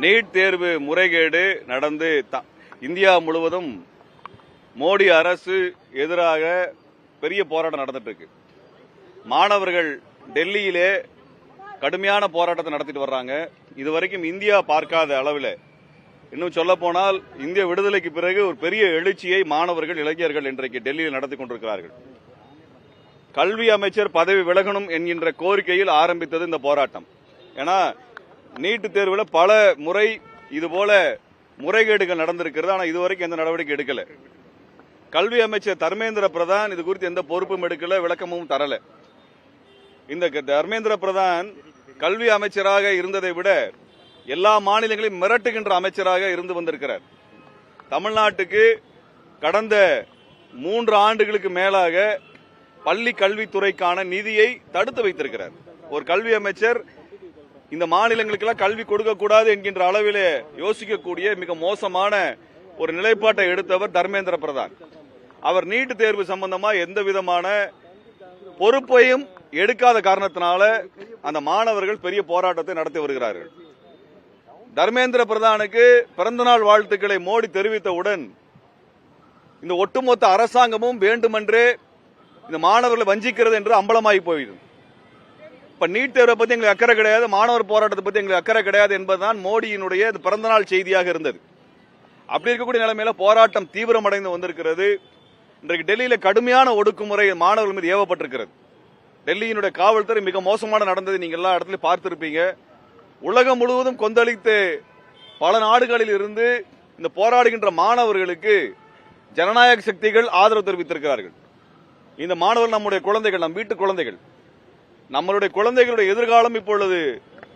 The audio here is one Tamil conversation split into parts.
நீட் தேர்வு முறைகேடு நடந்து இந்தியா முழுவதும் மோடி அரசு எதிராக பெரிய போராட்டம் நடந்துட்டு இருக்கு. மாணவர்கள் டெல்லியிலே கடுமையான போராட்டத்தை நடத்திட்டு வர்றாங்க. இதுவரைக்கும் இந்தியா பார்க்காத அளவில், இன்னும் சொல்ல போனால் இந்திய விடுதலைக்கு பிறகு ஒரு பெரிய எழுச்சியை மாணவர்கள் இளைஞர்கள் இன்றைக்கு டெல்லியில் நடத்தி கொண்டிருக்கிறார்கள். கல்வி அமைச்சர் பதவி விலகணும் என்கின்ற கோரிக்கையில் ஆரம்பித்தது இந்த போராட்டம். ஏன்னா நீட் தேர்வில் பல முறை இதுபோல முறைகேடுகள் நடந்திருக்கிறது. ஆனால் இதுவரைக்கும் எந்த நடவடிக்கை எடுக்கல. கல்வி அமைச்சர் தர்மேந்திர பிரதான் இது குறித்து எந்த பொறுப்பும் எடுக்கல, விளக்கமும் தரல. இந்த தர்மேந்திர பிரதான் கல்வி அமைச்சராக இருந்ததை விட எல்லா மாநிலங்களையும் மிரட்டுகின்ற அமைச்சராக இருந்து வந்திருக்கிறார். தமிழ்நாட்டுக்கு கடந்த 3 ஆண்டுகளுக்கு மேலாக பள்ளி கல்வித்துறைக்கான நிதியை தடுத்து வைத்திருக்கிறார். ஒரு கல்வி அமைச்சர் இந்த மாநிலங்களுக்கெல்லாம் கல்வி கொடுக்கக்கூடாது என்கின்ற அளவிலே யோசிக்கக்கூடிய மிக மோசமான ஒரு நிலைப்பாட்டை எடுத்தவர் தர்மேந்திர பிரதான். அவர் நீட் தேர்வு சம்பந்தமா எந்த விதமான பொறுப்பையும் எடுக்காத காரணத்தினால அந்த மாணவர்கள் பெரிய போராட்டத்தை நடத்தி வருகிறார்கள். தர்மேந்திர பிரதானுக்கு பிறந்தநாள் வாழ்த்துக்களை மோடி தெரிவித்தவுடன் இந்த ஒட்டுமொத்த அரசாங்கமும் வேண்டுமென்றே இந்த மாணவர்களை வஞ்சிக்கிறது என்று அம்பலமாகி போயிடும். இப்ப நீட் தேர்வை பத்தி எங்களுக்கு அக்கறை கிடையாது, மாணவர் போராட்டத்தை பத்தி எங்களுக்கு அக்கறை கிடையாது என்பதுதான் மோடியினுடைய பிறந்தநாள் செய்தியாக இருந்தது. அப்படி இருக்கக்கூடிய நிலைமையில போராட்டம் தீவிரமடைந்து வந்திருக்கிறது. இன்றைக்கு டெல்லியில கடுமையான ஒடுக்குமுறை மாணவர்கள் மீது ஏவப்பட்டிருக்கிறது. டெல்லியினுடைய காவல்துறை மிக மோசமான நடந்தது நீங்க எல்லா இடத்துலயும் பார்த்திருப்பீங்க. உலகம் முழுவதும் கொந்தளித்து பல நாடுகளில் இருந்து இந்த போராடுகின்ற மாணவர்களுக்கு ஜனநாயக சக்திகள் ஆதரவு தெரிவித்திருக்கிறார்கள். இந்த மாணவர்கள் நம்முடைய குழந்தைகள், நம் வீட்டு குழந்தைகள். நம்மளுடைய குழந்தைகளுடைய எதிர்காலம் இப்பொழுது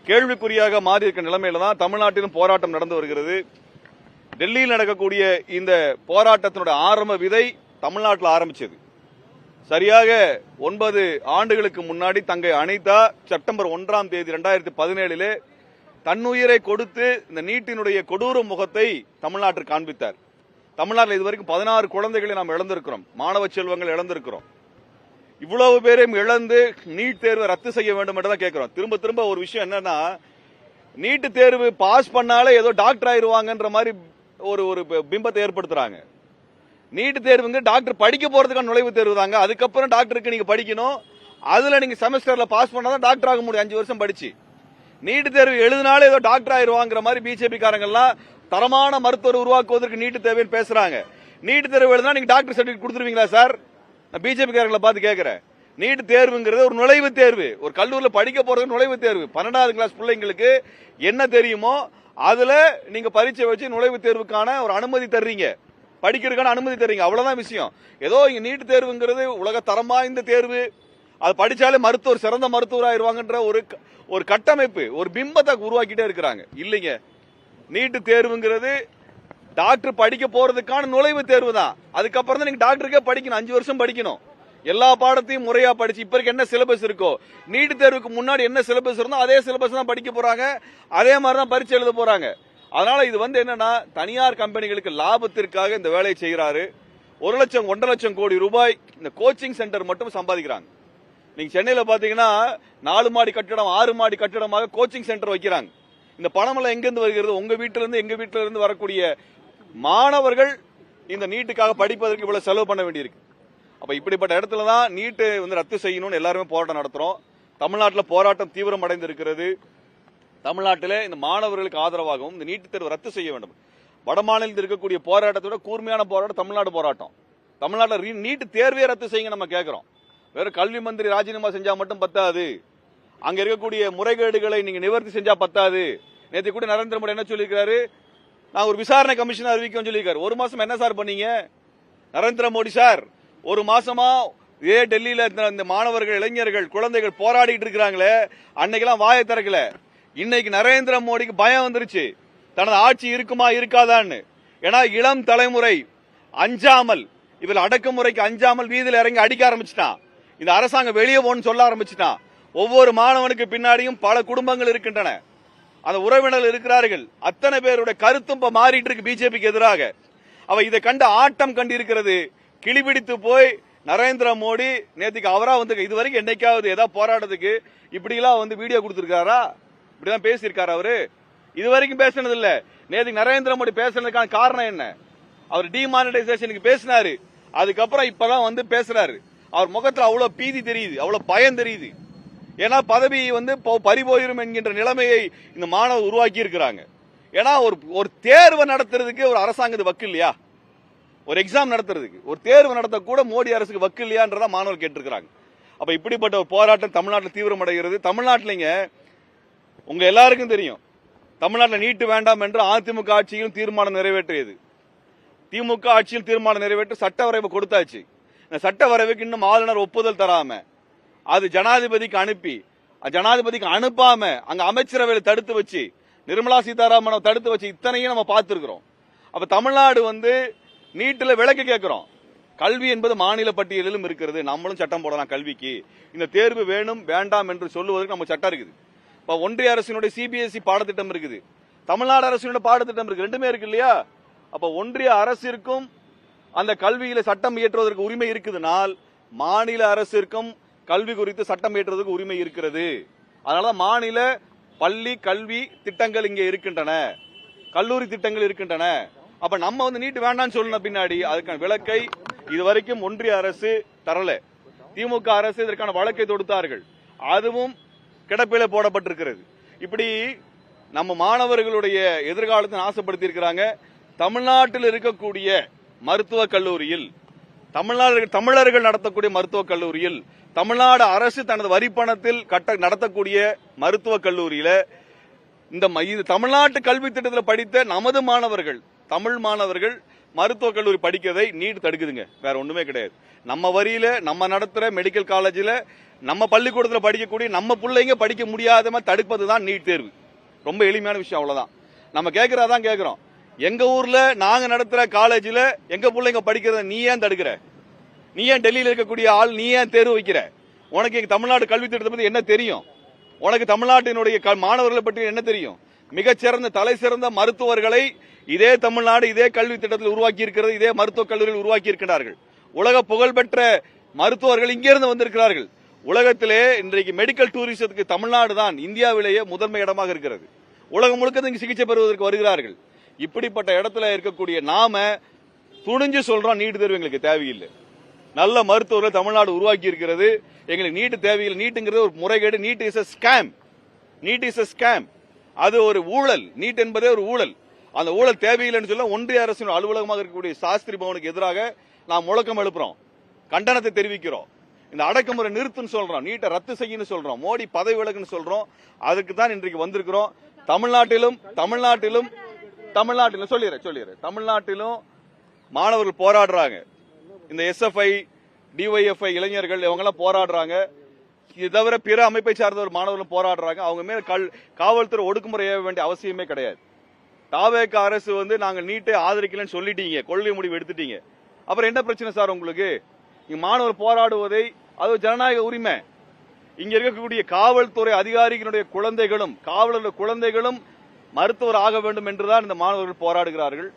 கேள்விக்குறியாக மாறி இருக்க நிலைமையில தான் தமிழ்நாட்டிலும் போராட்டம் நடந்து வருகிறது. டெல்லியில் நடக்கக்கூடிய இந்த போராட்டத்தினுடைய ஆரம்ப விதை தமிழ்நாட்டில் ஆரம்பிச்சது. சரியாக 9 ஆண்டுகளுக்கு முன்னாடி தங்கை அனிதா செப்டம்பர் 1ஆம் தேதி 2017 தன்னுயிரை கொடுத்து இந்த நீட்டினுடைய கொடூர முகத்தை தமிழ்நாட்டில் காண்பித்தார். தமிழ்நாட்டில் இதுவரைக்கும் 16 குழந்தைகளை நாம் இழந்திருக்கிறோம், மாணவ செல்வங்கள் இழந்திருக்கிறோம். இவ்வளவு பேரையும் இழந்து நீட் தேர்வை ரத்து செய்ய வேண்டும் என்று தான் கேட்கிறோம். திரும்ப திரும்ப ஒரு விஷயம் என்னன்னா, நீட் தேர்வு பாஸ் பண்ணாலே ஏதோ டாக்டர் ஆயிருவாங்கன்ற மாதிரி ஒரு பிம்பத்தை ஏற்படுத்துறாங்க. நீட் தேர்வுங்க டாக்டர் படிக்க போறதுக்கான நுழைவுத் தேர்வு தாங்க. அதுக்கப்புறம் டாக்டருக்கு நீங்க படிக்கணும். அதுல நீங்க செமஸ்டர்ல பாஸ் பண்ணாதான் டாக்டர் ஆக முடியும் 5 வருஷம் படிச்சு. நீட் தேர்வு எழுதினாலே ஏதோ டாக்டர் ஆயிருவாங்கிற மாதிரி பிஜேபி காரங்கெல்லாம் தரமான மருத்துவர் உருவாக்குவதற்கு நீட் தேவைன்னு பேசுறாங்க. நீட் தேர்வு எழுதினா நீங்க டாக்டர் சர்டிபிகேட் கொடுத்துருவீங்களா சார்? நான் பிஜேபி காரங்களை பார்த்து கேட்கிறேன். நீட் தேர்வுங்கிறது ஒரு நுழைவுத் தேர்வு. ஒரு கல்லூரியில படிக்க போறது நுழைவுத் தேர்வு. 12ஆம் கிளாஸ் பிள்ளைங்களுக்கு என்ன தெரியுமோ அதுல நீங்க பரீட்சை வச்சு நுழைவுத் தேர்வுக்கான ஒரு அனுமதி தர்றீங்க, படிக்கிறதுக்கான அனுமதி தர்றீங்க. அவ்வளவுதான் விஷயம். ஏதோ இங்க நீட் தேர்வுங்கிறது உலக தரம் வாய்ந்த தேர்வு, அது படிச்சாலே மருத்துவர் சிறந்த மருத்துவர் ஆயிருவாங்கன்ற ஒரு கட்டமைப்பு, ஒரு பிம்பத்தை உருவாக்கிட்டே இருக்கிறாங்க. இல்லைங்க, நீட் தேர்வுங்கிறது டாக்டர் படிக்க போறதுக்கான நுழைவுத் தேர்வு தான். அதுக்கப்புறம் தான் நீங்க டாக்டருக்கே படிக்கணும், 5 வருஷம் படிக்கணும். எல்லா பாடத்தையும் முறையா படிச்சு இப்ப என்ன சிலபஸ் இருக்கோ, நீட் தேர்வுக்கு முன்னாடி என்ன சிலபஸ் இருந்தோ அதே சிலபஸ் தான் படிக்க போறாங்க, அதே மாதிரி தான் பரீட்சை எழுத போறாங்க. அதனால இது என்னன்னா, தனியார் கம்பெனிகளுக்கு லாபத்திற்காக இந்த வேலையை செய்யறாரு. 1 லட்சம் 1.5 லட்சம் கோடி ரூபாய் இந்த கோச்சிங் சென்டர் மட்டும் சம்பாதிக்கிறாங்க. நீங்க சென்னையில பாத்தீங்கன்னா 4 மாடி கட்டிடம் 6 மாடி கட்டிடமாக கோச்சிங் சென்டர் வைக்கிறாங்க. இந்த பணம் எல்லாம் எங்க இருந்து வருகிறது? உங்க வீட்டில இருந்து, எங்க வீட்டில இருந்து வரக்கூடிய மாணவர்கள் இந்த நீட்டுக்காக படிப்பதற்கு இவ்வளவு செலவு பண்ண வேண்டியிருக்கு. அப்ப இப்படிப்பட்ட இடத்துல தான் நீட்டு ரத்து செய்யணும்னு எல்லாருமே போராட்டம் நடத்துறோம். தமிழ்நாட்டில் போராட்டம் தீவிரம் அடைந்து இருக்கிறது. தமிழ்நாட்டில் இந்த மாணவர்களுக்கு ஆதரவாகவும் இந்த நீட் தேர்வு ரத்து செய்ய வேண்டும். வட மாநிலத்தில் இருக்கக்கூடிய போராட்டத்தோட கூர்மையான போராட்டம் தமிழ்நாடு போராட்டம். தமிழ்நாட்டில் நீட் தேர்வே ரத்து செய்யுங்க நம்ம கேட்கிறோம். வெறும் கல்வி மந்திரி ராஜினாமா செஞ்சா மட்டும் பத்தாது, அங்க இருக்கக்கூடிய முறைகேடுகளை நீங்க நிவர்த்தி செஞ்சா பத்தாது. நேற்று கூட நரேந்திர மோடி என்ன சொல்லியிருக்காரு, நான் ஒரு விசாரணை கமிஷன் அறிவிக்கும் சொல்லியிருக்காரு. 1 மாசம் என்ன சார் பண்ணீங்க நரேந்திர மோடி சார்? 1 மாசமா இதே டெல்லியில இந்த மாணவர்கள், இளைஞர்கள், குழந்தைகள் போராடிட்டு இருக்கிறாங்களே, அன்னைக்கெல்லாம் வாயை திறக்கல. இன்னைக்கு நரேந்திர மோடிக்கு பயம் வந்துருச்சு, தனது ஆட்சி இருக்குமா இருக்காதான்னு. ஏன்னா இளம் தலைமுறை அஞ்சாமல், இவள் அடக்குமுறைக்கு அஞ்சாமல் வீதியில் இறங்கி அடிக்க ஆரம்பிச்சுட்டான். இந்த அரசாங்கம் வெளியே போன்னு சொல்ல ஆரம்பிச்சுட்டான். ஒவ்வொரு மாணவனுக்கு பின்னாடியும் பல குடும்பங்கள் இருக்கின்றன, அந்த உறவினர்கள் இருக்கிறார்கள். அத்தனை பேருடைய கருத்தும் இப்ப மாறிட்டு இருக்கு பிஜேபிக்கு எதிராக. அவ இதை கண்டு ஆட்டம் கண்டிருக்கிறது. கிளிபிடித்து போய் நரேந்திர மோடி நேற்றுக்கு அவரா இதுவரைக்கும் என்னைக்காவது ஏதாவது போராட்டத்துக்கு இப்படி எல்லாம் வீடியோ கொடுத்திருக்காரா? இப்படிதான் பேசியிருக்காரு அவரு. இது வரைக்கும் பேசினது இல்ல. நேற்று நரேந்திர மோடி பேசுறதுக்கான காரணம் என்ன? அவர் டிமானிட்டைசேஷனுக்கு பேசினாரு. அதுக்கப்புறம் இப்பதான் வந்து பேசுறாரு. அவர் முகத்துல அவ்வளவு பீதி தெரியுது, அவ்வளவு பயம் தெரியுது. ஏன்னா பதவி வந்து பறிபோயிரும் என்கின்ற நிலைமையை இந்த மாணவர் உருவாக்கி இருக்கிறாங்க. ஏன்னா ஒரு தேர்வு நடத்துறதுக்கு ஒரு அரசாங்கத்து வக்கு இல்லையா? ஒரு எக்ஸாம் நடத்துறதுக்கு ஒரு தேர்வு நடத்த கூட மோடி அரசுக்கு வக்கு இல்லையான்றத மாணவர் கேட்டிருக்கிறாங்க. அப்ப இப்படிப்பட்ட ஒரு போராட்டம் தமிழ்நாட்டில் தீவிரமடைகிறது. தமிழ்நாட்டிலங்க உங்க எல்லாருக்கும் தெரியும், தமிழ்நாட்டில் நீட்டு வேண்டாம் என்று அதிமுக ஆட்சியிலும் தீர்மானம் நிறைவேற்றியது. திமுக ஆட்சியில் தீர்மானம் நிறைவேற்றி சட்ட வரைவு கொடுத்தாச்சு. இந்த சட்ட வரைவுக்கு இன்னும் ஆளுநர் ஒப்புதல் தராம அது ஜனாதிபதிக்கு அனுப்பி, ஜனாதிபதிக்கு அனுப்பாம அங்க அமைச்சரவையில் தடுத்து வச்சு, நிர்மலா சீதாராமன் தடுத்து வச்சு, இத்தனையும் நம்ம பார்த்திருக்கிறோம். அப்ப தமிழ்நாடு வந்து நீட்டில் விலக்கு கேட்கிறோம். கல்வி என்பது மாநில பட்டியலிலும் இருக்கிறது. நம்மளும் சட்டம் போடலாம் கல்விக்கு. இந்த தேர்வு வேணும் வேண்டாம் என்று சொல்லுவதற்கு நம்ம சட்டம் இருக்குது. இப்ப ஒன்றிய அரசினுடைய சிபிஎஸ்இ பாடத்திட்டம் இருக்குது, தமிழ்நாடு அரசினுடைய பாடத்திட்டம் இருக்கு, ரெண்டுமே இருக்கு இல்லையா? அப்ப ஒன்றிய அரசிற்கும் அந்த கல்வியில சட்டம் இயற்றுவதற்கு உரிமை இருக்குதுனால் மாநில அரசிற்கும் கல்வி குறித்து சட்டம் இயற்றுவதற்கு உரிமை இருக்கிறது. அதனால மாநில பள்ளி கல்வி திட்டங்கள் இங்கே இருக்கின்றன, கல்லூரி திட்டங்கள் இருக்கின்றன. அப்ப நம்ம வந்து நீட்டு வேண்டாம்னு சொன்ன பின்னாடி அதுக்கான விளக்கை இதுவரைக்கும் ஒன்றிய அரசு தரல. திமுக அரசு இதற்கான வழக்கை தொடுத்தார்கள், அதுவும் கிடப்பில போடப்பட்டிருக்கிறது. இப்படி நம்ம மாணவர்களுடைய எதிர்காலத்தை நாசப்படுத்தி இருக்கிறாங்க. தமிழ்நாட்டில் இருக்கக்கூடிய மருத்துவக் கல்லூரியில், தமிழர்கள் நடத்தக்கூடிய மருத்துவக் கல்லூரியில், தமிழ்நாடு அரசு தனது வரிப்பணத்தில் நடத்தக்கூடிய மருத்துவக் கல்லூரியில இந்த தமிழ்நாட்டு கல்வி திட்டத்தில் படித்த நமது மாணவர்கள், தமிழ் மாணவர்கள் மருத்துவக் கல்லூரி படிக்கிறதை நீட் தடுக்குதுங்க. வேற ஒண்ணுமே கிடையாது. நம்ம வரியில நம்ம நடத்துற மெடிக்கல் காலேஜில் நம்ம பள்ளிக்கூடத்தில் படிக்கக்கூடிய நம்ம பிள்ளைங்க படிக்க முடியாத தடுப்பதுதான் நீட் தேர்வு. ரொம்ப எளிமையான விஷயம், அவ்வளவுதான். நம்ம கேட்கறதான் கேட்கிறோம். எங்க ஊர்ல நாங்க நடத்துற காலேஜில் எங்க பிள்ளைங்க படிக்கிறத நீ ஏன் தடுக்கிற? நீ ஏன் டெல்லியில் இருக்கக்கூடிய ஆள் நீ ஏன் தேர்வு வைக்கிற? உனக்கு எங்க தமிழ்நாடு கல்வி திட்டத்தை பத்தி என்ன தெரியும்? உனக்கு தமிழ்நாட்டினுடைய மாணவர்களை பற்றி என்ன தெரியும்? மிகச்சிறந்த தலை சிறந்த மருத்துவர்களை இதே தமிழ்நாடு இதே கல்வி திட்டத்தில் உருவாக்கி இருக்கிறது, இதே மருத்துவக் கல்லூரியில் உருவாக்கி இருக்கிறார்கள். உலக புகழ்பெற்ற மருத்துவர்கள் இங்கிருந்து வந்திருக்கிறார்கள். உலகத்திலே இன்றைக்கு மெடிக்கல் டூரிசத்துக்கு தமிழ்நாடு தான் இந்தியாவிலேயே முதன்மை இடமாக இருக்கிறது. உலகம் முழுக்க இங்கு சிகிச்சை பெறுவதற்கு வருகிறார்கள். இப்படிப்பட்ட இடத்துல இருக்கக்கூடிய நாம துணிஞ்சு சொல்றோம், நீட் தேர்வு எங்களுக்கு தேவையில்லை. நல்ல மருத்துவர்கள் தமிழ்நாடு உருவாக்கி இருக்கிறது, எங்களுக்கு நீட் தேவையில்லை. நீட்டுங்கிறது ஒரு முறைகேடு. Need is a scam. Need is a scam. அது ஒரு ஊழல். நீட் என்பதே ஒரு ஊழல். அந்த ஊழல் தேவையில்லைன்னு சொல்ல ஒன்றிய அரசின் அலுவலகமாக இருக்கக்கூடிய சாஸ்திரி பவனுக்கு எதிராக நாம் முழக்கம் எழுப்புறோம், கண்டனத்தை தெரிவிக்கிறோம். இந்த அடக்குமுறை நிறுத்துன்னு சொல்றோம், நீட்டை ரத்து செய்யணும் சொல்றோம், மோடி பதவி விலகுன்னு சொல்றோம். அதுக்கு தான் இன்றைக்கு வந்திருக்கிறோம். தமிழ்நாட்டிலும் தமிழ்நாட்டிலும் மாணவர்கள் போராடுறாங்க. இந்த எஸ்எஃப்ஐ டிஒய்எஃப்ஐ இளைஞர்கள் இவங்க எல்லாம் போராடுறாங்க. இது தவிர பிற அமைப்பை சார்ந்த ஒரு மாணவர்கள் போராடுறாங்க. அவங்க மேல காவல்துறை ஒடுக்குமுறை ஏவ வேண்டிய அவசியமே கிடையாது. தாவேக அரசு வந்து நாங்க நீட்டை ஆதரிக்கலன்னு சொல்லிட்டீங்க, கொள்கை முடிவு எடுத்துட்டீங்க. அப்புறம் என்ன பிரச்சனை சார் உங்களுக்கு? இங்க மாணவர் போராடுவதை அது ஜனநாயக உரிமை. இங்க இருக்கக்கூடிய காவல்துறை அதிகாரிகளுடைய குழந்தைகளும் காவலர்களுடைய குழந்தைகளும் மருத்துவர் ஆக வேண்டும் என்றுதான் இந்த மாணவர்கள் போராடுகிறார்கள்.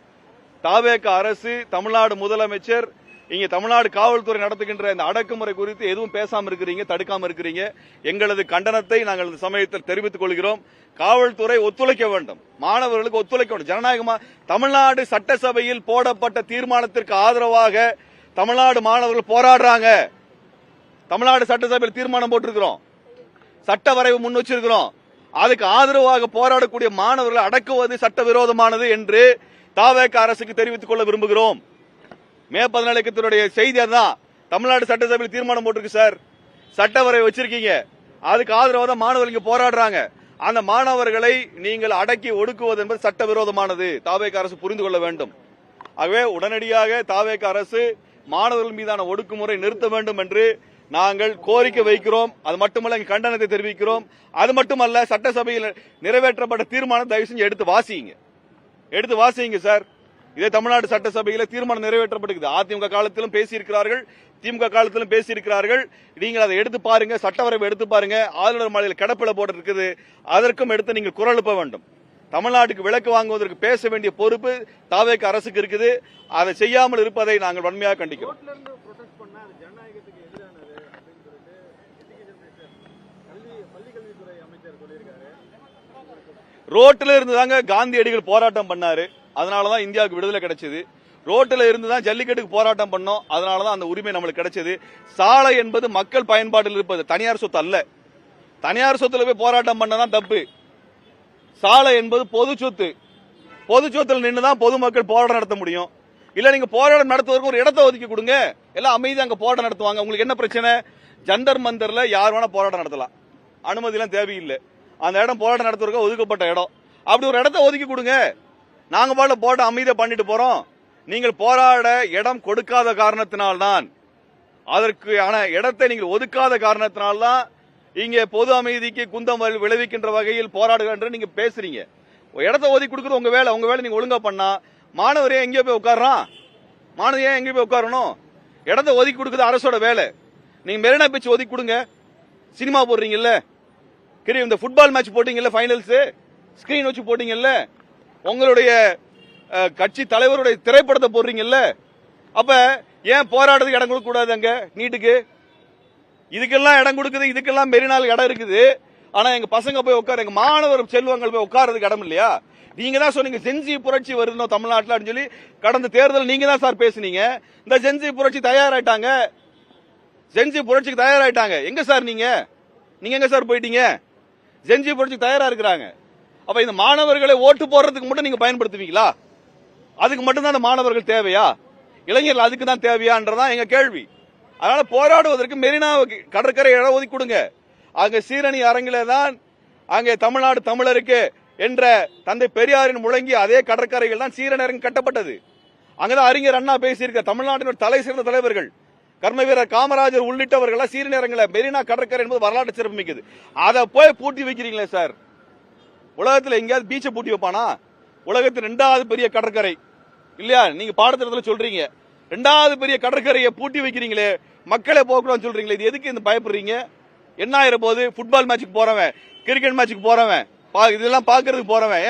தாவேக அரசு, தமிழ்நாடு முதலமைச்சர் இங்க தமிழ்நாடு காவல்துறை நடத்துகின்ற இந்த அடக்குமுறை குறித்து எதுவும் பேசாம இருக்கிறீங்க, தடுக்காம இருக்கிறீங்க. எங்களது கண்டனத்தை நாங்கள் இந்த சமயத்தில் தெரிவித்துக் கொள்கிறோம். காவல்துறை ஒத்துழைக்க வேண்டும், மாணவர்களுக்கு ஒத்துழைக்க வேண்டும். ஜனநாயகமா தமிழ்நாடு சட்டசபையில் போடப்பட்ட தீர்மானத்திற்கு ஆதரவாக தமிழ்நாடு மாணவர்கள் போராடுறாங்க. தமிழ்நாடு சட்டசபையில் தீர்மானம் போட்டிருக்கிறோம், சட்ட வரைவு முன் வச்சிருக்கிறோம். அதுக்கு ஆதரவாக போராடக்கூடிய மாணவர்களை அடக்குவது சட்டவிரோதமானது என்று தாவேக அரசுக்கு தெரிவித்துக் கொள்ள விரும்புகிறோம். மே 14 இயக்கத்தினுடைய செய்தி அதுதான். தமிழ்நாடு சட்டசபையில் தீர்மானம் போட்டிருக்கு சார், சட்ட வரைவு வச்சிருக்கீங்க, அதுக்கு ஆதரவாக தான் மாணவர்கள் இங்க போராடுறாங்க. அந்த மாணவர்களை நீங்கள் அடக்கி ஒடுக்குவது என்பது சட்டவிரோதமானது. தாவேக அரசு புரிந்து கொள்ள வேண்டும். ஆகவே உடனடியாக தாவேக அரசு மாணவர்கள் மீதான ஒடுக்குமுறை நிறுத்த வேண்டும் என்று நாங்கள் கோரிக்கை வைக்கிறோம். அது மட்டுமல்ல, கண்டனத்தை தெரிவிக்கிறோம். அது மட்டுமல்ல, சட்டசபையில் நிறைவேற்றப்பட்ட தீர்மானம் தயவு செஞ்சு எடுத்து வாசிங்க சார். இதே தமிழ்நாடு சட்டசபையில் தீர்மானம் நிறைவேற்றப்பட்டிருக்குது. அதிமுக காலத்திலும் பேசியிருக்கிறார்கள், திமுக காலத்திலும் பேசியிருக்கிறார்கள். நீங்கள் அதை எடுத்து பாருங்க, சட்டவரைவு எடுத்து பாருங்க. ஆளுநர் மாளிகையில் கிடப்பில போட்டு இருக்குது, அதற்கும் எடுத்து நீங்கள் குரல் எழுப்ப வேண்டும். தமிழ்நாட்டுக்கு விலக்கு வாங்குவதற்கு பேச வேண்டிய பொறுப்பு தாவேக அரசுக்கு இருக்குது. அதை செய்யாமல் இருப்பதை நாங்கள் வன்மையாக கண்டிக்கிறோம். ரோட்டில் இருந்து தாங்க காந்தியடிகள் போராட்டம் பண்ணாரு, அதனாலதான் இந்தியாவுக்கு விடுதலை கிடைச்சது. ரோட்டில் இருந்து தான் ஜல்லிக்கட்டுக்கு போராட்டம் பண்ணோம், அதனாலதான் அந்த உரிமை நம்மளுக்கு கிடைச்சது. சாலை என்பது மக்கள் பயன்பாட்டில் இருப்பது, தனியார் சொத்து அல்ல. தனியார் சொத்துல போய் போராட்டம் பண்ணதான் தப்பு. சாலை என்பது பொது சொத்து. பொது சொத்துல நின்றுதான் பொதுமக்கள் போராட்டம் நடத்த முடியும். இல்ல நீங்க போராட்டம் நடத்துவதற்கு ஒரு இடத்தை ஒதுக்கி கொடுங்க, எல்லாம் அமைதியா அங்க போராட்டம் நடத்துவாங்க. உங்களுக்கு என்ன பிரச்சனை? ஜந்தர் மந்தர்ல யார் வேணா போராட்டம் நடத்தலாம், அனுமதி எல்லாம் தேவையில்லை. அந்த இடம் போராட்டம் நடத்துவதற்கு ஒதுக்கப்பட்ட இடம். அப்படி ஒரு இடத்தை ஒதுக்கி கொடுங்க, நாங்க பாட்டு போராட்டம் அமைதியா பண்ணிட்டு போறோம். நீங்கள் போராட இடம் கொடுக்காத காரணத்தினால்தான், அதற்கான இடத்தை நீங்கள் ஒதுக்காத காரணத்தினால்தான் இங்க பொது அமைதிக்கு குந்தம் விளைவிக்கின்ற வகையில் போராடுகின்ற நீங்க பேசுறீங்க. இடத்தை ஒதுக்கி கொடுக்குறது உங்க வேலை. உங்க வேலை நீங்க ஒழுங்கா பண்ணா மாணவரே எங்கேயோ போய் உட்காரான், மாணவியே எங்கேயோ போய் உட்காரணும். இடத்தை ஒதுக்கி கொடுக்குறது அரசோட வேலை. நீங்க மெரினா பீச் ஒதுக்கி கொடுங்க. சினிமா போடுறீங்கல்ல, இந்த ஃபுட்பால் மேட்ச் போட்டீங்கல்ல, ஃபைனல்ஸ் ஸ்கிரீன் வச்சு போட்டீங்கல்ல, உங்களுடைய கட்சி தலைவருடைய திரைப்படத்தை போடுறீங்கல்ல, அப்ப ஏன் போராடுறதுக்கு இடம் கொடுக்க கூடாது? அங்க நீட்டுக்கு இதுக்கெல்லாம் இடம் கொடுக்குது, இதுக்கெல்லாம் மெரினால் இடம் இருக்குது. ஆனா எங்க பசங்க போய் உட்கார, எங்க மாணவர் செல்வங்கள் போய் உட்கார்றதுக்கு இடம் இல்லையா? நீங்க தான் சொன்னீங்க ஜென்சி புரட்சி வருதோ தமிழ்நாட்டில் சொல்லி. கடந்த தேர்தல் நீங்க தான் சார் பேசுனீங்க. இந்த ஜென்சி புரட்சி தயாராயிட்டாங்க, ஜென்சி புரட்சிக்கு தயாராயிட்டாங்க. எங்க சார் நீங்க எங்க சார் போயிட்டீங்க? ஜென்சி புரட்சிக்கு தயாரா இருக்கிறாங்க. அப்ப இந்த மாணவர்களை ஓட்டு போடுறதுக்கு மட்டும் நீங்க பயன்படுத்துவீங்களா? அதுக்கு மட்டும் தான் மாணவர்கள் தேவையா? இளைஞர்கள் அதுக்கு தான் தேவையான்றதான் எங்க கேள்வி. அதனால போராடுவதற்கு மெரினா கடற்கரை இடம் ஒதுக்கி கொடுங்க. அங்க சீரணி அரங்கில தான் அங்கே தமிழ்நாடு தமிழருக்கு என்ற தந்தை பெரியாரின் முழங்கி அதே கடற்கரைகள் தான் சீரணி அரங்கு கட்டப்பட்டது. அங்கதான் அறிஞர் அண்ணா பேசியிருக்க தமிழ்நாட்டின் தலை சிறந்த தலைவர்கள் கர்ம வீரர் காமராஜர் உள்ளிட்டவர்கள் சீரணி அரங்கில மெரினா கடற்கரை என்பது வரலாற்று சிறப்பு மிக்கது. அதை போய் பூட்டி வைக்கிறீங்களே சார். உலகத்தில் எங்கேயாவது பீச்சை பூட்டி வைப்பானா? உலகத்தில் 2வது பெரிய கடற்கரை இல்லையா? நீங்க பாடத்திட்டத்தில் சொல்றீங்க 2வது பெரிய கடற்கரையை பூட்டி வைக்கிறீங்களே, மக்களை போகக்கூடாதுன்னு சொல்றீங்களே, இது எதுக்கு இந்த பயப்படுறீங்க? என்ன ஆயிர போது? ஃபுட்பால் மேட்சுக்கு போறவன், கிரிக்கெட் மேட்சுக்கு போறவன், இதெல்லாம் பாக்குறதுக்கு போறவன்,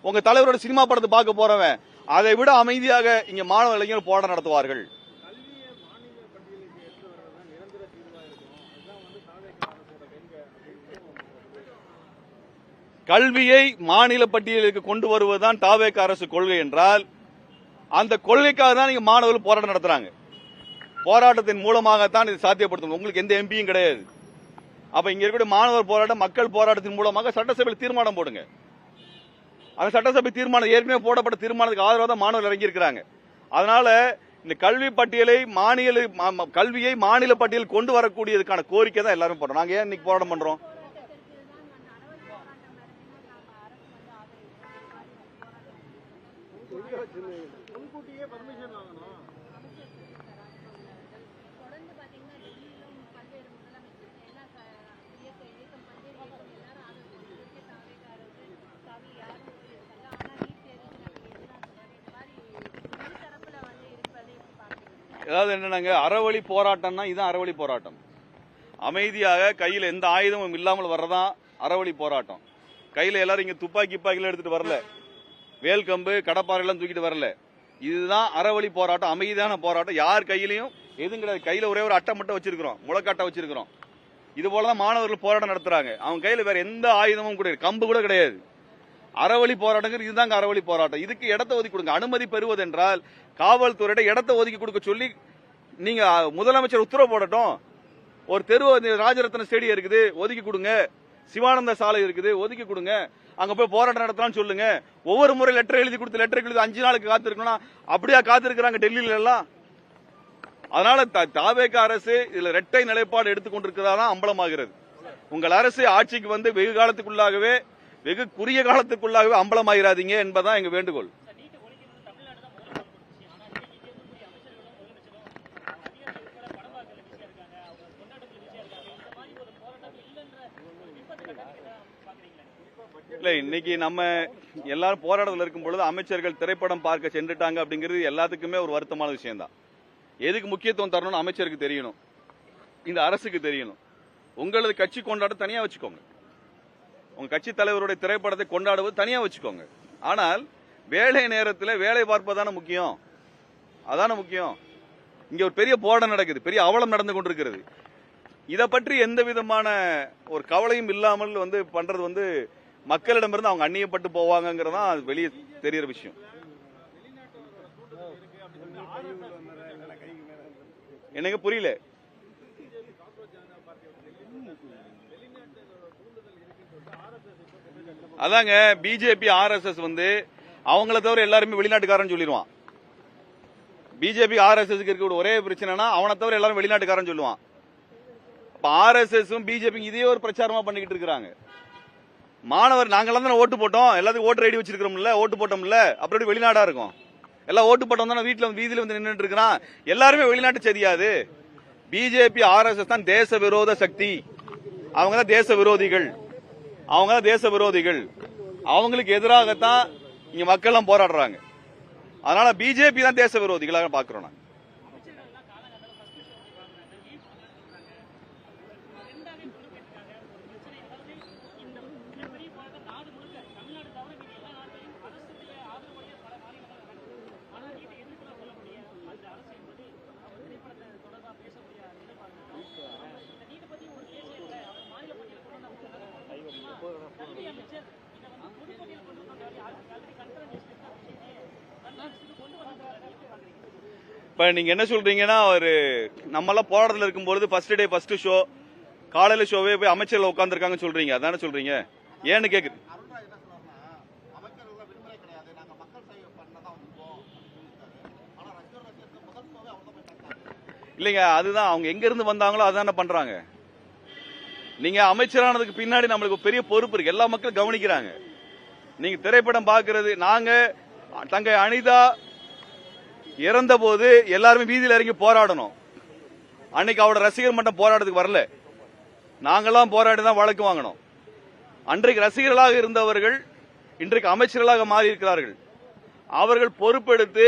உங்க தலைவரோட சினிமா படத்தை பார்க்க போறவன், அதை விட அமைதியாக இங்க மாணவ இளைஞர்கள் போராட்டம் நடத்துவார்கள். கல்வியை மாநில பட்டியலுக்கு கொண்டு வருவதுதான் தாவேக அரசு கொள்கை என்றால், அந்த கொள்கைக்காக தான் நீங்க மாணவர்கள் போராட்டம் நடத்துறாங்க. போராட்டத்தின் மூலமாகத்தான் இது சாத்தியப்படுத்தும். உங்களுக்கு எந்த எம்பியும் கிடையாது. அப்ப இங்க இருக்கக்கூடிய மாணவர் போராட்டம் மக்கள் போராட்டத்தின் மூலமாக சட்டசபையில் தீர்மானம் போடுங்க. அந்த சட்டசபை தீர்மானம் ஏற்கனவே போடப்பட்ட தீர்மானத்துக்கு ஆதரவாக தான் மாணவர்கள் இறங்கி இருக்கிறாங்க. அதனால இந்த கல்வி பட்டியலை கல்வியை மாநில பட்டியல் கொண்டு வரக்கூடியதுக்கான கோரிக்கை தான் எல்லாரும் போடுறோம். நாங்க ஏன் இன்னைக்கு போராட்டம் பண்றோம்? ஏதாவது என்னங்க அறவழி போராட்டம்னா இதுதான் அறவழி போராட்டம். அமைதியாக கையில் எந்த ஆயுதமும் இல்லாமல் வர்றதான் அறவழி போராட்டம். கையில எல்லாரும் இங்க துப்பாக்கில எடுத்துட்டு வரல, வேல்கம்பு கடப்பாறையெல்லாம் தூக்கிட்டு வரல. இதுதான் அறவழி போராட்டம், அமைதியான போராட்டம். யார் கையிலையும் எதுவும் கிடையாது. கையில ஒரே ஒரு அட்டை மட்டும் வச்சிருக்கிறோம், முளைக்காட்டை வச்சிருக்கிறோம். இது போலதான் மாணவர்கள் போராட்டம் நடத்துறாங்க. அவங்க கையில வேற எந்த ஆயுதமும் கிடையாது, கம்பு கூட கிடையாது. அறவழி போராட்டங்கள் இதுதாங்க அறவழி போராட்டம். இதுக்கு இடத்தை ஒதுக்கி கொடுங்க. அனுமதி பெறுவதென்றால் காவல்துறையிட இடத்தை ஒதுக்கி கொடுக்க சொல்லி நீங்க முதலமைச்சர் உத்தரவு போடட்டும். ஒரு தெரு ராஜரத்ன ஸ்டேடியம் இருக்குது, ஒதுக்கி கொடுங்க. சிவானந்த சாலை இருக்குது, ஒதுக்கி கொடுங்க. அங்க போய் போராட்டம் நடத்தலாம்னு சொல்லுங்க. ஒவ்வொரு முறை லெட்டர் எழுதி கொடுத்து லெட்டர் எழுதி 5 நாளுக்கு காத்திருக்கணும். அப்படியா காத்திருக்கிறாங்க டெல்லியில எல்லாம்? அதனால தாவேக அரசு இதுல இரட்டை நிலைப்பாடு எடுத்துக்கொண்டிருக்கிறதா அம்பலமாகிறது. உங்கள் அரசு ஆட்சிக்கு வந்து வெகு காலத்துக்குள்ளாகவே, வெகு குறுகிய காலத்துக்குள்ளாகவே அம்பலமாகிறாதீங்க என்பதான் எங்க வேண்டுகோள். இல்ல இன்னைக்கு நம்ம எல்லாரும் போராட்டத்தில் இருக்கும் பொழுது அமைச்சர்கள் திரைப்படம் பார்க்க சென்றுட்டாங்க அப்படிங்கிறது எல்லாத்துக்குமே ஒரு வருத்தமான விஷயம் தான். எதுக்கு முக்கியத்துவம் தரணும்னு அமைச்சருக்கு தெரியணும், இந்த அரசுக்கு தெரியணும். உங்களது கட்சி கொண்டாட தனியா வச்சுக்கோங்க, உங்க கட்சி தலைவருடைய திரைப்படத்தை கொண்டாடுவது தனியா வச்சுக்கோங்க. ஆனால் வேலை நேரத்தில் வேலை பார்ப்பதான முக்கியம், அதான முக்கியம். இங்க ஒரு பெரிய போராட்டம் நடக்குது, பெரிய அவலம் நடந்து கொண்டிருக்கிறது. இதை பற்றி எந்த விதமான ஒரு கவலையும் இல்லாமல் பண்றது மக்களிடமிருந்து அவங்க அந்நியப்பட்டு போவாங்கிறதான் அது வெளியே தெரியற விஷயம். எனக்கு புரியல. அதாங்க பிஜேபி ஆர்எஸ்எஸ் அவங்கள தவிர எல்லாருமே வெளிநாட்டுக்காரன் சொல்லிடுவான். பிஜேபி ஆர்எஸ்எஸ் இருக்க ஒரே பிரச்சனைனா அவனை தவிர எல்லாரும் வெளிநாட்டுக்காரன் சொல்லுவான். இப்ப ஆர்எஸ்எஸ் பிஜேபி இதே ஒரு பிரச்சாரமா பண்ணிக்கிட்டு இருக்காங்க. மாணவர் நாங்கெல்லாம் தானே ஓட்டு போட்டோம், எல்லாத்துக்கும் ஓட்டர் ஐடி வச்சிருக்கிறோம்ல, ஓட்டு போட்டோம்ல, அப்புறம் வெளிநாடா இருக்கும். எல்லாம் ஓட்டு போட்டோம் தானே வீட்டுல வீதியில நின்றுட்டு இருக்கிறான். எல்லாருமே வெளிநாட்டு செய்தியாது. பிஜேபி ஆர்எஸ்எஸ் தான் தேச விரோத சக்தி. அவங்க தான் தேச விரோதிகள். அவங்க தான் தேச விரோதிகள். அவங்களுக்கு எதிராகத்தான் இங்க மக்கள் எல்லாம் போராடுறாங்க. அதனால பிஜேபி தான் தேச விரோதிகளாக பாக்குறோம். நாங்க இப்ப நீங்க என்ன சொல்றீங்கன்னா, ஒரு நம்ம எல்லாம் போராட்டத்தில் இருக்கும்போது ஃபர்ஸ்ட் டே ஃபர்ஸ்ட் ஷோ காலையில ஷோவே போய் அமைச்சர்கள் உட்கார்ந்துருக்காங்கன்னு சொல்றீங்க, அதானே சொல்றீங்க? ஏன்னு கேக்குறேன். இல்லைங்க, அதுதான் அவங்க எங்க இருந்து வந்தாங்களோ அதான பண்றாங்க. நீங்க அமைச்சரானதுக்கு பின்னாடி நம்மளுக்கு பெரிய பொறுப்பு இருக்கு. எல்லா மக்களும் கவனிக்கிறாங்க. நீங்க திரைப்படம் பாக்குறது, நாங்க தங்கை அனிதா இறந்த போது எல்லாருமே வீதியில் இறங்கி போராடணும். அன்னைக்கு அவரோட ரசிகர் மன்றம் போராட்டத்துக்கு வரல. நாங்கெல்லாம் போராடி தான் வழக்கு வாங்கணும். அன்றைக்கு ரசிகர்களாக இருந்தவர்கள் இன்றைக்கு அமைச்சர்களாக மாறி இருக்கிறார்கள். அவர்கள் பொறுப்பெடுத்து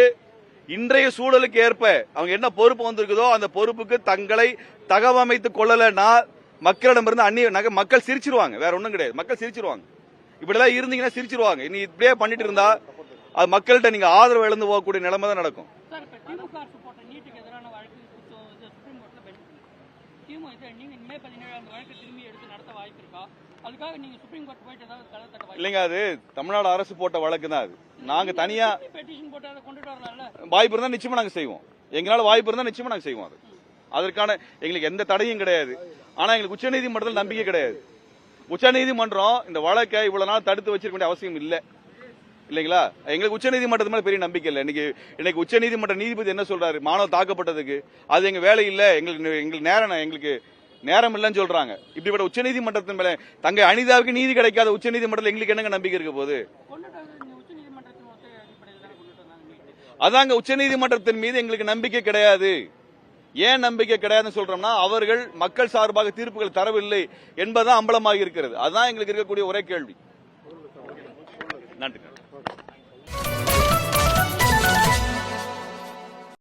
இன்றைய சூழலுக்கு ஏற்ப அவங்க என்ன பொறுப்பு வந்திருக்குதோ அந்த பொறுப்புக்கு தங்களை தகவமைத்துக் கொள்ளலன்னா மக்களிடமிருந்து அந்நிய மக்கள் சிரிச்சிருவாங்க. வேற ஒண்ணும் கிடையாது. மக்கள் சிரிச்சிருவாங்க. இப்படிலாம் இருந்தீங்கன்னா சிரிச்சிருவாங்க. நீ இப்படியே பண்ணிட்டு இருந்தா அது மக்கள்கிட்ட நீங்க ஆதரவு இழந்து போகக்கூடிய நிலைமை தான் நடக்கும். இல்லைங்க, அது தமிழ்நாடு அரசு போட்ட வழக்கு தான். அது நாங்க தனியா வாய்ப்பு இருந்தா நிச்சயமா நாங்க செய்வோம். எங்களால வாய்ப்பு இருந்தா நிச்சயமா நாங்க செய்வோம். அதற்கான எங்களுக்கு எந்த தடையும் கிடையாது. ஆனா எங்களுக்கு உச்சநீதிமன்றத்தில் நம்பிக்கை கிடையாது. உச்சநீதிமன்றம் இந்த வழக்கை இவ்வளவு நாள் தடுத்து வச்சிருக்க வேண்டிய அவசியம் இல்ல, இல்லைங்களா? எங்களுக்கு உச்சநீதிமன்றத்து மேல பெரிய நம்பிக்கை இல்லை. இன்னைக்கு உச்சநீதிமன்ற நீதிபதி என்ன சொல்றாரு, மாணவர் தாக்கப்பட்டதுக்கு அது எங்க வேலை இல்ல, எங்களுக்கு நேரம் இல்லைன்னு சொல்றாங்க. இப்படிப்பட்ட உச்சநீதிமன்றத்தின் மேல தங்கை அனிதாவுக்கு நீதி கிடைக்காத உச்சநீதிமன்றத்தில் எங்களுக்கு என்னங்க நம்பிக்கை இருக்க போது? அதாங்க, உச்சநீதிமன்றத்தின் மீது எங்களுக்கு நம்பிக்கை கிடையாது. ஏன் நம்பிக்கை கிடையாதுன்னு சொல்றோம்னா, அவர்கள் மக்கள் சார்பாக தீர்ப்புகள் தரவில்லை என்பதுதான் அம்பலமாக இருக்கிறது. அதுதான் எங்களுக்கு இருக்கக்கூடிய ஒரே கேள்வி. நன்றி.